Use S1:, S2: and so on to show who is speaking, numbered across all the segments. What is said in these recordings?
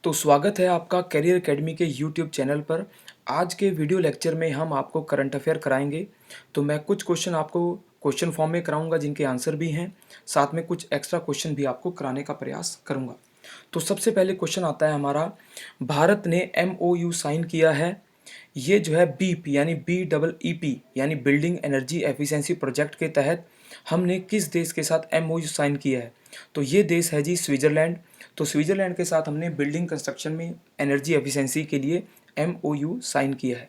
S1: तो स्वागत है आपका करियर एकेडमी के यूट्यूब चैनल पर। आज के वीडियो लेक्चर में हम आपको करंट अफेयर कराएंगे। तो मैं कुछ क्वेश्चन आपको क्वेश्चन फॉर्म में कराऊंगा जिनके आंसर भी हैं, साथ में कुछ एक्स्ट्रा क्वेश्चन भी आपको कराने का प्रयास करूंगा। तो सबसे पहले क्वेश्चन आता है हमारा, भारत ने MOU साइन किया है। ये जो है बीप यानी BEEP यानी बिल्डिंग एनर्जी एफिशिएंसी प्रोजेक्ट के तहत हमने किस देश के साथ MOU साइन किया है? तो ये देश है जी स्विट्ज़रलैंड। तो स्विट्ज़रलैंड के साथ हमने बिल्डिंग कंस्ट्रक्शन में एनर्जी एफिशिएंसी के लिए MOU साइन किया है।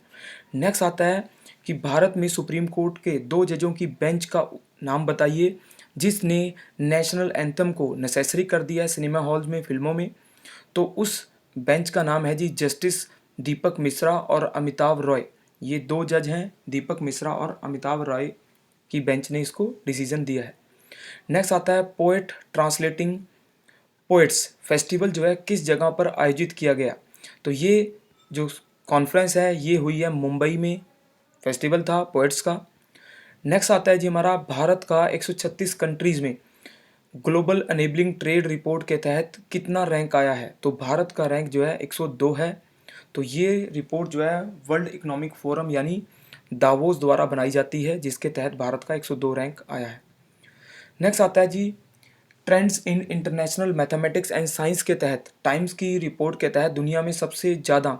S1: नेक्स्ट आता है कि भारत में सुप्रीम कोर्ट के 2 जजों की बेंच का नाम बताइए जिसने नेशनल एंथम को नेसेसरी कर दिया है सिनेमा हॉल्स में, फिल्मों में। तो उस बेंच का नाम है जी जस्टिस दीपक मिश्रा और अमिताभ रॉय। ये 2 जज हैं, दीपक मिश्रा और अमिताभ रॉय की बेंच ने इसको डिसीजन दिया है। नेक्स्ट आता है पोएट ट्रांसलेटिंग पोएट्स फेस्टिवल जो है किस जगह पर आयोजित किया गया? तो ये जो कॉन्फ्रेंस है ये हुई है मुंबई में, फेस्टिवल था पोएट्स का। नेक्स्ट आता है जी हमारा, भारत का 136 कंट्रीज़ में ग्लोबल अनेबलिंग ट्रेड रिपोर्ट के तहत कितना रैंक आया है? तो भारत का रैंक जो है 102 है। तो ये रिपोर्ट जो है वर्ल्ड इकोनॉमिक फोरम यानी दावोस द्वारा बनाई जाती है, जिसके तहत भारत का 102 रैंक आया है। नेक्स्ट आता है जी trends in international mathematics and science के तहत, टाइम्स की रिपोर्ट के तहत दुनिया में सबसे ज़्यादा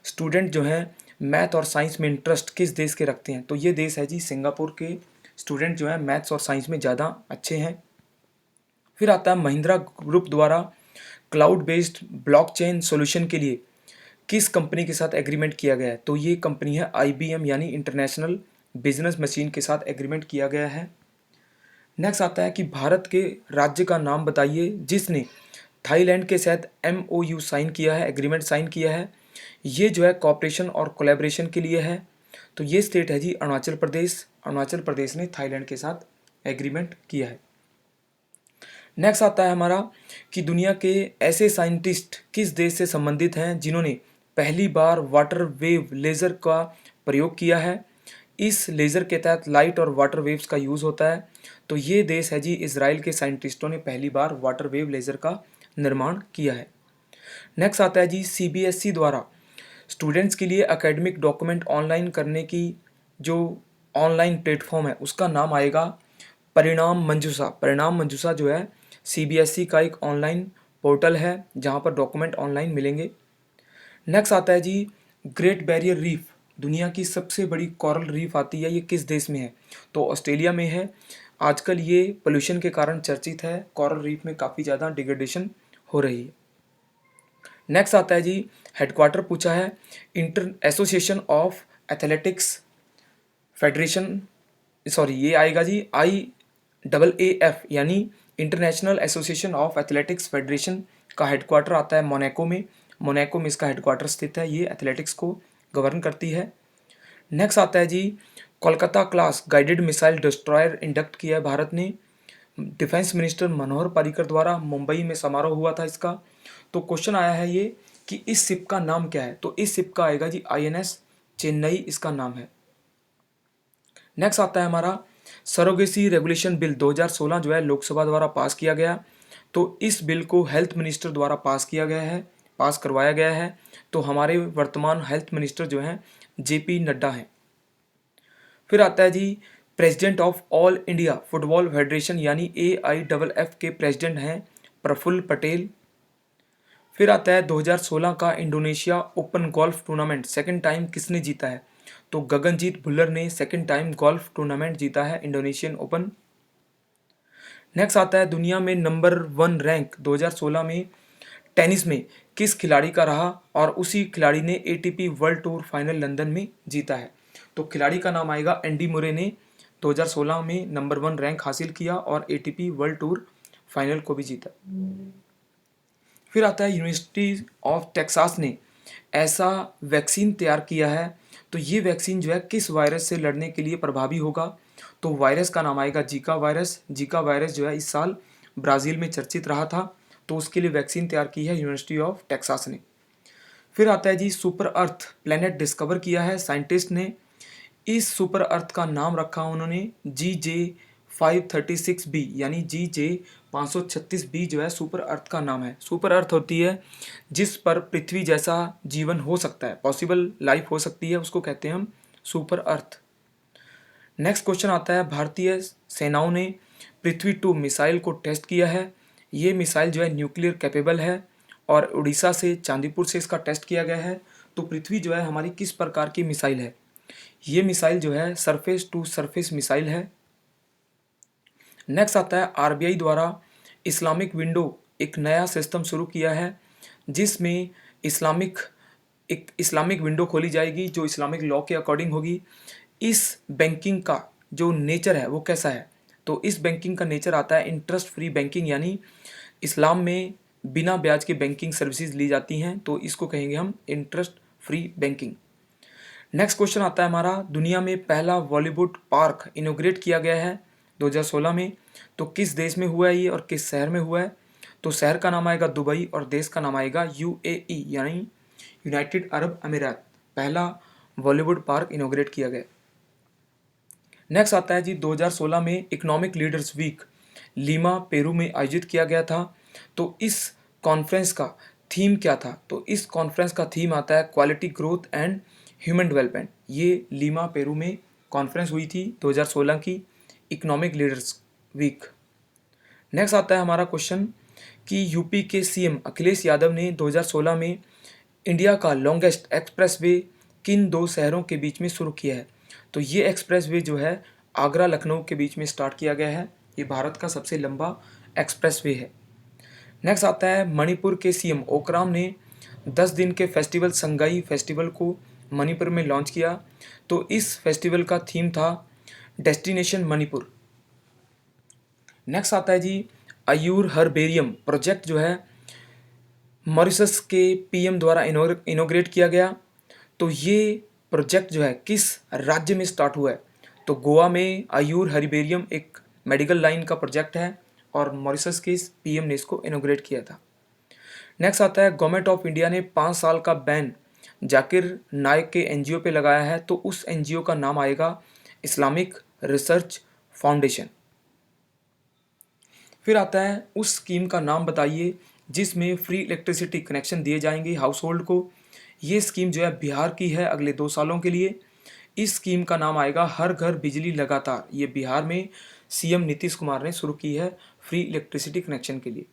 S1: स्टूडेंट जो हैं मैथ और साइंस में इंटरेस्ट किस देश के रखते हैं? तो ये देश है जी सिंगापुर के। स्टूडेंट जो हैं मैथ्स और साइंस में ज़्यादा अच्छे हैं। फिर आता है महिंद्रा ग्रुप द्वारा क्लाउड बेस्ड ब्लॉकचेन सॉल्यूशन के लिए किस कंपनी के साथ एग्रीमेंट किया गया है? तो ये कंपनी है IBM यानी इंटरनेशनल बिजनेस मशीन के साथ एग्रीमेंट किया गया है। नेक्स्ट आता है कि भारत के राज्य का नाम बताइए जिसने थाईलैंड के साथ MOU साइन किया है, एग्रीमेंट साइन किया है। ये जो है कॉपरेशन और कोलैबोरेशन के लिए है। तो ये स्टेट है जी अरुणाचल प्रदेश। अरुणाचल प्रदेश ने थाईलैंड के साथ एग्रीमेंट किया है। नेक्स्ट आता है हमारा कि दुनिया के ऐसे साइंटिस्ट किस देश से संबंधित हैं जिन्होंने पहली बार वाटर वेव लेज़र का प्रयोग किया है? इस लेज़र के तहत लाइट और वाटर वेव्स का यूज़ होता है। तो ये देश है जी इजराइल के साइंटिस्टों ने पहली बार वाटर वेव लेज़र का निर्माण किया है। नेक्स्ट आता है जी CBSE द्वारा स्टूडेंट्स के लिए एकेडमिक डॉक्यूमेंट ऑनलाइन करने की जो ऑनलाइन प्लेटफॉर्म है उसका नाम आएगा परिणाम मंजूषा। परिणाम मंजूषा जो है CBSE का एक ऑनलाइन पोर्टल है जहाँ पर डॉक्यूमेंट ऑनलाइन मिलेंगे। नेक्स्ट आता है जी ग्रेट बैरियर रीफ, दुनिया की सबसे बड़ी कोरल रीफ आती है, ये किस देश में है? तो ऑस्ट्रेलिया में है। आजकल ये पोल्यूशन के कारण चर्चित है, कोरल रीफ में काफ़ी ज़्यादा डिग्रेडेशन हो रही है। नेक्स्ट आता है जी हेडक्वार्टर पूछा है inter association of athletics federation, sorry ये आएगा जी IAAF यानी international association of athletics federation का हेडक्वार्टर आता है मोनाको में। मोनाको में इसका हेडक्वार्टर स्थित है, ये एथलेटिक्स को गवर्न करती है। नेक्स्ट आता है जी Kolkata class guided missile destroyer induct किया है भारत ने। डिफेंस मिनिस्टर मनोहर पर्रिकर द्वारा मुंबई में समारोह हुआ था इसका। तो क्वेश्चन आया है ये कि इस शिप का नाम क्या है? तो इस शिप का आएगा जी INS चेन्नई, इसका नाम है। नेक्स्ट आता है हमारा सरोगेसी रेगुलेशन बिल 2016 जो है लोकसभा द्वारा पास किया गया। तो इस बिल को हेल्थ मिनिस्टर द्वारा पास किया गया है, पास करवाया गया है। तो हमारे वर्तमान हेल्थ मिनिस्टर जो हैं JP नड्डा हैं। फिर आता है जी president of all India football federation यानी AIFF के प्रेसिडेंट हैं प्रफुल्ल पटेल। फिर आता है 2016 का Indonesia open golf tournament second time किसने जीता है? तो गगनजीत भुल्लर ने सेकंड टाइम गोल्फ टूर्नामेंट जीता है इंडोनेशियन ओपन। नेक्स्ट आता है दुनिया में नंबर 1 रैंक 2016 में टेनिस में किस खिलाड़ी का रहा और उसी खिलाड़ी ने ATP world tour final London में जीता है? तो खिलाड़ी का नाम आएगा एंडी मुरे ने 2016 में नंबर 1 रैंक हासिल किया और ATP वर्ल्ड टूर फाइनल को भी जीता। फिर आता है यूनिवर्सिटी ऑफ टेक्सास ने ऐसा वैक्सीन तैयार किया है। तो ये वैक्सीन जो है किस वायरस से लड़ने के लिए प्रभावी होगा? तो वायरस का नाम आएगा जीका वायरस। जीका वायरस जो है इस साल ब्राज़ील में चर्चित रहा था, तो उसके लिए वैक्सीन तैयार की है यूनिवर्सिटी ऑफ टेक्सास ने। फिर आता है जी सुपर अर्थ प्लेनेट डिस्कवर किया है साइंटिस्ट ने। इस सुपर अर्थ का नाम रखा उन्होंने 536b यानी GJ 536b जो है सुपर अर्थ का नाम है। सुपर अर्थ होती है जिस पर पृथ्वी जैसा जीवन हो सकता है, पॉसिबल लाइफ हो सकती है, उसको कहते हैं हम सुपर अर्थ। नेक्स्ट क्वेश्चन आता है, भारतीय सेनाओं ने पृथ्वी 2 मिसाइल को टेस्ट किया है। ये मिसाइल जो है न्यूक्लियर कैपेबल है और उड़ीसा से चांदीपुर से इसका टेस्ट किया गया है। तो पृथ्वी जो है हमारी किस प्रकार की मिसाइल है? ये मिसाइल जो है सरफेस टू सरफेस मिसाइल है। नेक्स्ट आता है, आरबीआई द्वारा इस्लामिक विंडो एक नया सिस्टम शुरू किया है जिसमें एक इस्लामिक विंडो खोली जाएगी जो इस्लामिक लॉ के अकॉर्डिंग होगी। इस बैंकिंग का जो नेचर है वो कैसा है? तो इस बैंकिंग का नेचर आता है इंटरेस्ट फ्री बैंकिंग, यानी इस्लाम में बिना ब्याज के बैंकिंग सर्विसेज ली जाती हैं, तो इसको कहेंगे हम interest free banking. Next question आता है हमारा, दुनिया में पहला बॉलीवुड पार्क इनोग्रेट किया गया है 2016 में। तो किस देश में हुआ है ये और किस शहर में हुआ है? तो शहर का नाम आएगा दुबई और देश का नाम आएगा यूएई यानी यूनाइटेड अरब अमीरात। पहला बॉलीवुड पार्क इनोग्रेट किया गया। नेक्स्ट आता है जी, 2016 में economic leaders week Lima Peru में आयोजित किया गया था। तो इस कॉन्फ्रेंस का थीम क्या था? तो इस कॉन्फ्रेंस का थीम आता है quality growth and human development. ये लीमा पेरू में कॉन्फ्रेंस हुई थी 2016 की इकोनॉमिक लीडर्स वीक। नेक्स्ट आता है हमारा क्वेश्चन कि यूपी के सीएम अखिलेश यादव ने 2016 में इंडिया का लॉन्गेस्ट एक्सप्रेसवे किन 2 शहरों के बीच में शुरू किया है? तो ये एक्सप्रेसवे जो है आगरा लखनऊ के बीच में स्टार्ट किया गया है। ये भारत का सबसे लंबा एक्सप्रेसवे है। नेक्स्ट आता है, मणिपुर के सीएम ओकराम ने 10 दिन के फेस्टिवल संगाई फेस्टिवल को मणिपुर में लॉन्च किया। तो इस फेस्टिवल का थीम था डेस्टिनेशन मणिपुर। नेक्स्ट आता है जी, अयूर हर्बेरियम प्रोजेक्ट जो है मॉरिशस के पीएम द्वारा इनोग्रेट किया गया। तो ये प्रोजेक्ट जो है किस राज्य में स्टार्ट हुआ है? तो गोवा में अयूर हर्बेरियम एक मेडिकल लाइन का प्रोजेक्ट है और मॉरिशस के पीएम ने इसको इनोग्रेट किया था। नेक्स्ट आता है, गवर्नमेंट ऑफ इंडिया ने 5 साल का बैन जाकिर नाइक के एनजीओ पे लगाया है। तो उस एनजीओ का नाम आएगा इस्लामिक रिसर्च फाउंडेशन। फिर आता है, उस स्कीम का नाम बताइए जिसमें फ्री इलेक्ट्रिसिटी कनेक्शन दिए जाएंगे हाउस होल्ड को। ये स्कीम जो है बिहार की है अगले 2 सालों के लिए। इस स्कीम का नाम आएगा हर घर बिजली लगातार। ये बिहार में सीएम नीतीश कुमार ने शुरू की है फ्री इलेक्ट्रिसिटी कनेक्शन के लिए।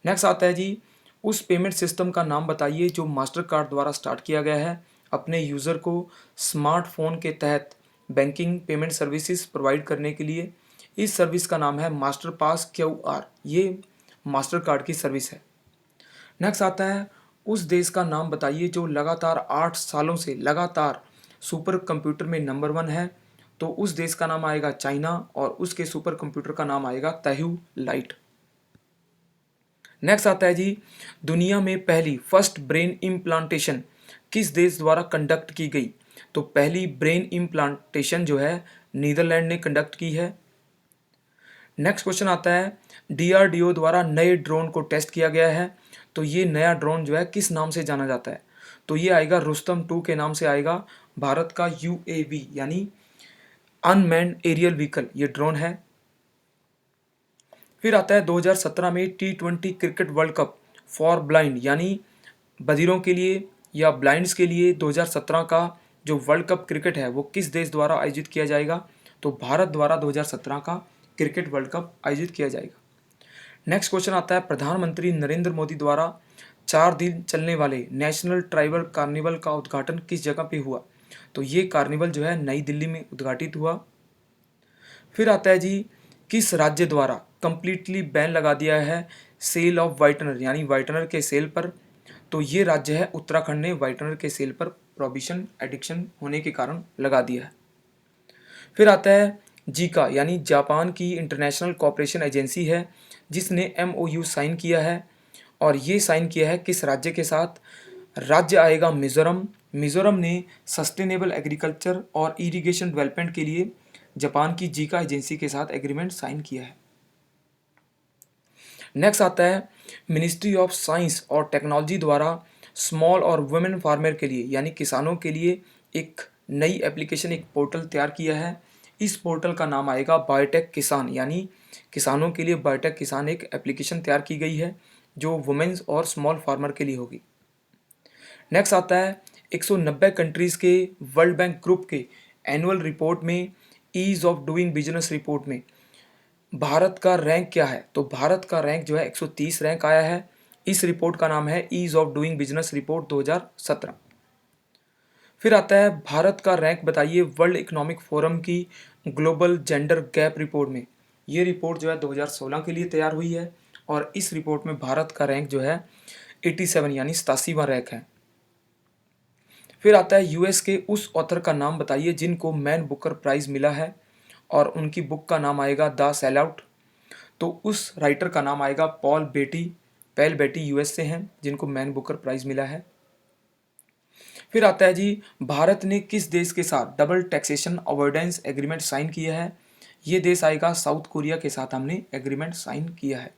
S1: नेक्स्ट आता है जी, उस पेमेंट सिस्टम का नाम बताइए जो मास्टर कार्ड द्वारा स्टार्ट किया गया है अपने यूज़र को स्मार्टफोन के तहत बैंकिंग पेमेंट सर्विसेज प्रोवाइड करने के लिए। इस सर्विस का नाम है मास्टर पास क्यूआर। ये मास्टर कार्ड की सर्विस है। नेक्स्ट आता है, उस देश का नाम बताइए जो लगातार 8 सालों से लगातार सुपर कंप्यूटर में नंबर 1 है। तो उस देश का नाम आएगा चाइना और उसके सुपर कंप्यूटर का नाम आएगा तैहू लाइट। नेक्स्ट आता है जी, दुनिया में पहली फर्स्ट ब्रेन इम्प्लांटेशन किस देश द्वारा कंडक्ट की गई? तो पहली ब्रेन इम्प्लांटेशन जो है नीदरलैंड ने कंडक्ट की है। नेक्स्ट क्वेश्चन आता है, डीआरडीओ द्वारा नए ड्रोन को टेस्ट किया गया है। तो ये नया ड्रोन जो है किस नाम से जाना जाता है? तो ये आएगा रुस्तम 2 के नाम से आएगा। भारत का यूएवी यानी अनमैन्ड एरियल व्हीकल ये ड्रोन है। फिर आता है 2017 में T20 cricket world cup for blind यानी बधिरों के लिए या ब्लाइंड्स के लिए 2017 का जो वर्ल्ड कप क्रिकेट है वो किस देश द्वारा आयोजित किया जाएगा? तो भारत द्वारा 2017 का क्रिकेट वर्ल्ड कप आयोजित किया जाएगा। नेक्स्ट क्वेश्चन आता है, प्रधानमंत्री नरेंद्र मोदी द्वारा 4 दिन चलने वाले नेशनल ट्राइबल कार्निवल का उद्घाटन किस जगह पे हुआ? तो ये कार्निवल जो है नई दिल्ली में उद्घाटित हुआ। फिर आता है जी, किस राज्य द्वारा कंप्लीटली बैन लगा दिया है सेल ऑफ वाइटनर यानी वाइटनर के सेल पर? तो ये राज्य है उत्तराखंड ने वाइटनर के सेल पर प्रोहिबिशन एडिक्शन होने के कारण लगा दिया है। फिर आता है जीका यानी जापान की इंटरनेशनल कोऑपरेशन एजेंसी है जिसने एमओयू साइन किया है और ये साइन किया है किस राज्य के साथ? राज्य आएगा मिजोरम। मिजोरम ने सस्टेनेबल एग्रीकल्चर और इरिगेशन डेवलपमेंट के लिए जापान की जीका एजेंसी के साथ एग्रीमेंट साइन किया है। नेक्स्ट आता है, मिनिस्ट्री ऑफ साइंस और टेक्नोलॉजी द्वारा स्मॉल और वुमेन फार्मर के लिए यानी किसानों के लिए एक नई एप्लीकेशन एक पोर्टल तैयार किया है। इस पोर्टल का नाम आएगा बायोटेक किसान, यानी किसानों के लिए बायोटेक किसान एक एप्लीकेशन तैयार की गई है जो वुमेन्स और स्मॉल फार्मर के लिए होगी। नेक्स्ट आता है 190 कंट्रीज़ के वर्ल्ड बैंक ग्रुप के एनुअल रिपोर्ट में ease of doing business report में भारत का रैंक क्या है। तो भारत का रैंक जो है 130 रैंक आया है। इस रिपोर्ट का नाम है ease of doing business report 2017। फिर आता है भारत का रैंक बताइए वर्ल्ड इकोनॉमिक फोरम की ग्लोबल जेंडर गैप रिपोर्ट में। ये रिपोर्ट जो है 2016 के लिए तैयार हुई है और इस रिपोर्ट में भारत का रैंक जो है 87 यानी 87वां रैंक है। फिर आता है यूएस के उस ऑथर का नाम बताइए जिनको मैन बुकर प्राइज़ मिला है और उनकी बुक का नाम आएगा द सेल आउट। तो उस राइटर का नाम आएगा पॉल बेटी। पैल बेटी यूएस से हैं जिनको मैन बुकर प्राइज़ मिला है। फिर आता है जी भारत ने किस देश के साथ double taxation avoidance agreement sign किया है। ये देश आएगा साउथ कोरिया के साथ हमने एग्रीमेंट साइन किया है।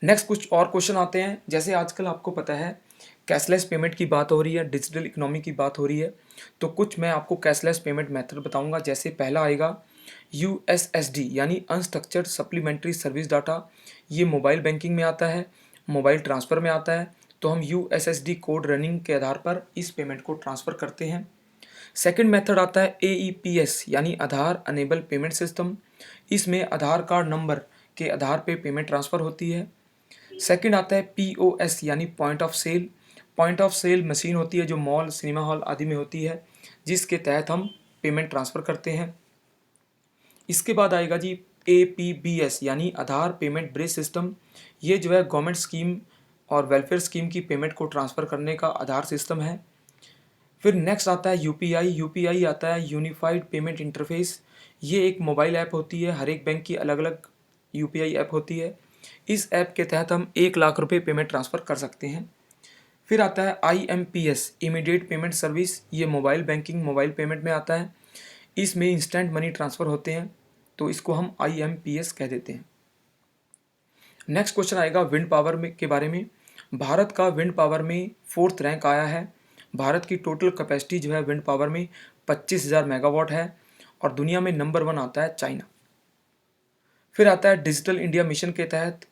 S1: नेक्स्ट कुछ और क्वेश्चन आते हैं। जैसे आजकल आपको पता है कैशलेस पेमेंट की बात हो रही है, डिजिटल इकोनॉमी की बात हो रही है, तो कुछ मैं आपको कैशलेस पेमेंट मेथड बताऊंगा। जैसे पहला आएगा यूएसएसडी यानी अनस्ट्रक्चर्ड सप्लीमेंट्री सर्विस डाटा। ये मोबाइल बैंकिंग में आता है, मोबाइल ट्रांसफ़र में आता है। तो हम यूएसएसडी कोड रनिंग के आधार पर इस पेमेंट को ट्रांसफ़र करते हैं। सेकंड मेथड आता है एईपीएस यानी आधार अनेबल पेमेंट सिस्टम। इसमें आधार कार्ड नंबर के आधार पे पेमेंट ट्रांसफ़र होती है। सेकंड आता है पीओएस यानी point of sale. Point of sale machine होती है जो मॉल, सिनेमा हॉल आदि में होती है, जिसके तहत हम पेमेंट ट्रांसफ़र करते हैं। इसके बाद आएगा जी एपीबीएस यानी आधार पेमेंट ब्रिज सिस्टम। ये जो है गवर्नमेंट स्कीम और वेलफेयर स्कीम की पेमेंट को ट्रांसफ़र करने का आधार सिस्टम है। फिर नेक्स्ट आता है यूपीआई। यूपीआई आता है यूनिफाइड पेमेंट इंटरफेस। ये एक मोबाइल ऐप होती है, हर एक बैंक की अलग अलग यूपीआई ऐप होती है। इस ऐप के तहत हम 1 लाख रुपए पेमेंट ट्रांसफ़र कर सकते हैं। फिर आता है आईएमपीएस इमीडिएट पेमेंट सर्विस। ये मोबाइल बैंकिंग, मोबाइल पेमेंट में आता है। इसमें इंस्टेंट मनी ट्रांसफ़र होते हैं, तो इसको हम आईएमपीएस कह देते हैं। नेक्स्ट क्वेश्चन आएगा विंड पावर में के बारे में। भारत का विंड पावर में 4th रैंक आया है। भारत की टोटल कैपेसिटी जो है विंड पावर में 25,000 मेगावाट है और दुनिया में नंबर 1 आता है चाइना। फिर आता है डिजिटल इंडिया मिशन के तहत।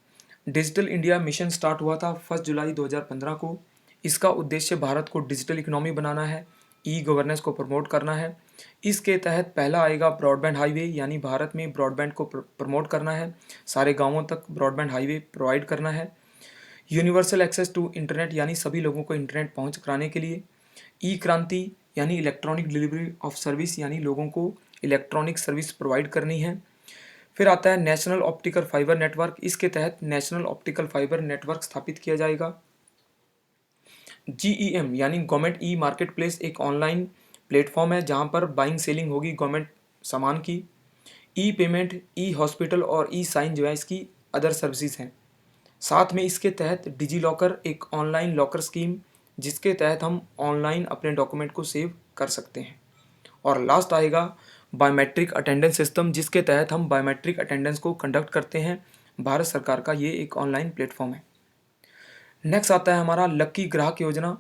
S1: डिजिटल इंडिया मिशन स्टार्ट हुआ था 1 जुलाई 2015 को। इसका उद्देश्य भारत को डिजिटल इकोनॉमी बनाना है, ई गवर्नेंस को प्रमोट करना है। इसके तहत पहला आएगा ब्रॉडबैंड हाईवे, यानी भारत में ब्रॉडबैंड को प्रमोट करना है, सारे गांवों तक ब्रॉडबैंड हाईवे प्रोवाइड करना है। यूनिवर्सल एक्सेस टू इंटरनेट यानी सभी लोगों को इंटरनेट पहुंच कराने के लिए। ई क्रांति यानी इलेक्ट्रॉनिक डिलीवरी ऑफ सर्विस, यानी लोगों को इलेक्ट्रॉनिक सर्विस प्रोवाइड करनी है। फिर आता है नेशनल ऑप्टिकल फाइबर नेटवर्क। इसके तहत नेशनल ऑप्टिकल फाइबर नेटवर्क स्थापित किया जाएगा। जीईएम यानी गवर्नमेंट ई मार्केट प्लेस एक ऑनलाइन प्लेटफॉर्म है जहां पर बाइंग सेलिंग होगी गवर्नमेंट सामान की। ई पेमेंट, ई हॉस्पिटल और ई साइन जो है इसकी अदर सर्विसेज हैं। साथ में इसके तहत डिजी लॉकर एक ऑनलाइन लॉकर स्कीम, जिसके तहत हम ऑनलाइन अपने डॉक्यूमेंट को सेव कर सकते हैं। और लास्ट आएगा बायोमेट्रिक अटेंडेंस सिस्टम, जिसके तहत हम बायोमेट्रिक अटेंडेंस को कंडक्ट करते हैं। भारत सरकार का ये एक ऑनलाइन प्लेटफॉर्म है। नेक्स्ट आता है हमारा लक्की ग्राहक योजना।